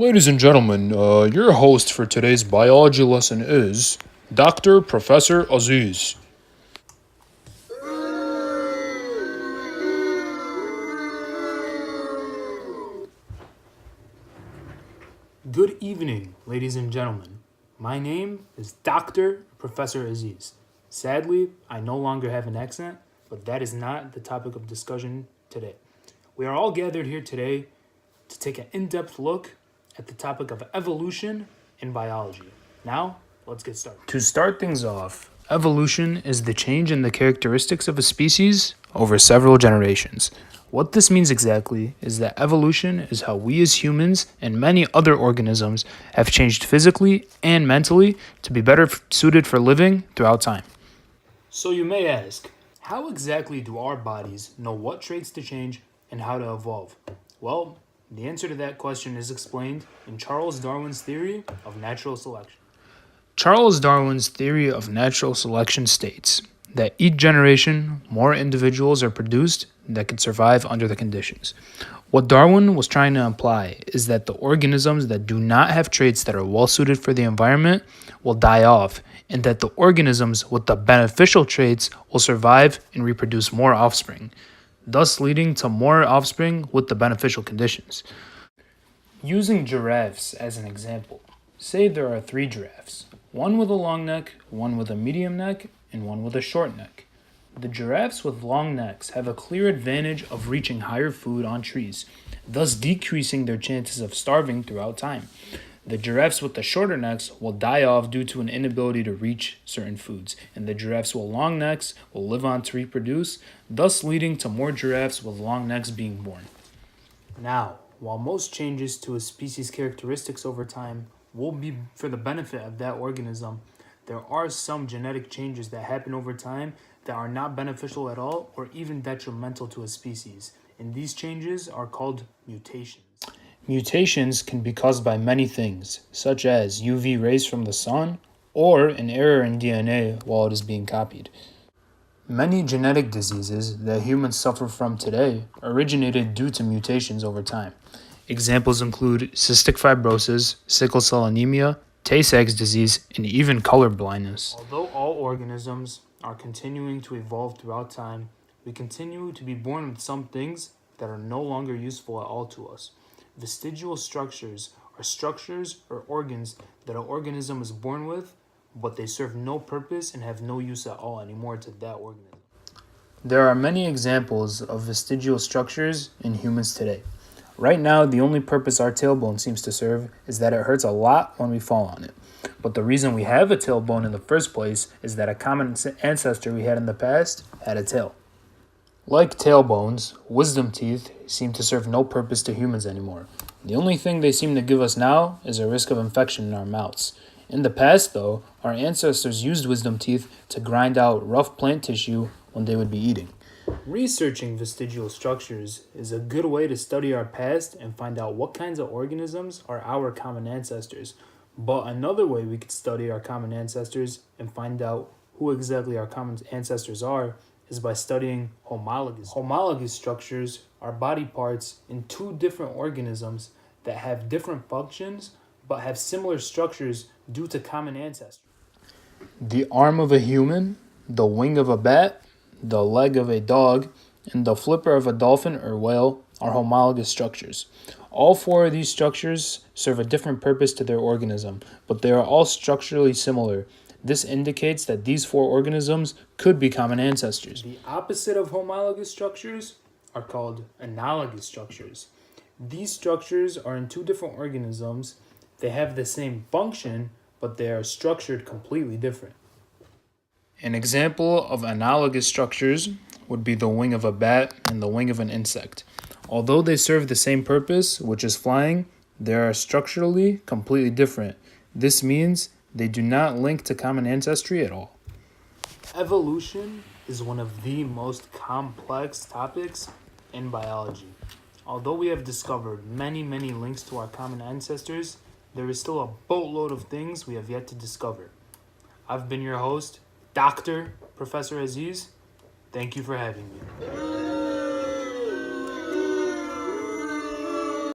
Ladies and gentlemen, your host for today's biology lesson is Dr. Professor Aziz. Good evening, ladies and gentlemen. My name is Dr. Professor Aziz. Sadly, I no longer have an accent, but that is not the topic of discussion today. We are all gathered here today to take an in depth look at the topic of evolution in biology. Now, let's get started. To start things off, evolution is the change in the characteristics of a species over several generations. What this means exactly is that evolution is how we as humans and many other organisms have changed physically and mentally to be better suited for living throughout time. So you may ask, how exactly do our bodies know what traits to change and how to evolve? Well, the answer to that question is explained in Charles Darwin's theory of natural selection. Charles Darwin's theory of natural selection states that each generation, more individuals are produced that can survive under the conditions. What Darwin was trying to imply is that the organisms that do not have traits that are well suited for the environment will die off, and that the organisms with the beneficial traits will survive and reproduce more offspring, thus leading to more offspring with the beneficial conditions. Using giraffes as an example, say there are three giraffes, one with a long neck, one with a medium neck, and one with a short neck. The giraffes with long necks have a clear advantage of reaching higher food on trees, thus decreasing their chances of starving throughout time. The giraffes with the shorter necks will die off due to an inability to reach certain foods, and the giraffes with long necks will live on to reproduce, thus leading to more giraffes with long necks being born. Now, while most changes to a species' characteristics over time will be for the benefit of that organism, there are some genetic changes that happen over time that are not beneficial at all or even detrimental to a species, and these changes are called mutations. Mutations can be caused by many things, such as UV rays from the sun or an error in DNA while it is being copied. Many genetic diseases that humans suffer from today originated due to mutations over time. Examples include cystic fibrosis, sickle cell anemia, Tay Sachs disease, and even color blindness. Although all organisms are continuing to evolve throughout time, we continue to be born with some things that are no longer useful at all to us. Vestigial structures are structures or organs that an organism is born with, but they serve no purpose and have no use at all anymore to that organism. There are many examples of vestigial structures in humans today. Right now, the only purpose our tailbone seems to serve is that it hurts a lot when we fall on it. But the reason we have a tailbone in the first place is that a common ancestor we had in the past had a tail. Like tailbones, wisdom teeth seem to serve no purpose to humans anymore. The only thing they seem to give us now is a risk of infection in our mouths. In the past, though, our ancestors used wisdom teeth to grind out rough plant tissue when they would be eating. Researching vestigial structures is a good way to study our past and find out what kinds of organisms are our common ancestors. But another way we could study our common ancestors and find out who exactly our common ancestors are is by studying homologous. Homologous structures are body parts in two different organisms that have different functions but have similar structures due to common ancestors. The arm of a human, the wing of a bat, the leg of a dog, and the flipper of a dolphin or whale are homologous structures. All four of these structures serve a different purpose to their organism, but they are all structurally similar. This indicates that these four organisms could be common ancestors. The opposite of homologous structures are called analogous structures. These structures are in two different organisms. They have the same function, but they are structured completely different. An example of analogous structures would be the wing of a bat and the wing of an insect. Although they serve the same purpose, which is flying, they are structurally completely different. This means they do not link to common ancestry at all. Evolution is one of the most complex topics in biology. Although we have discovered many links to our common ancestors, there is still a boatload of things we have yet to discover. I've been your host, Dr. Professor Aziz. Thank you for having me.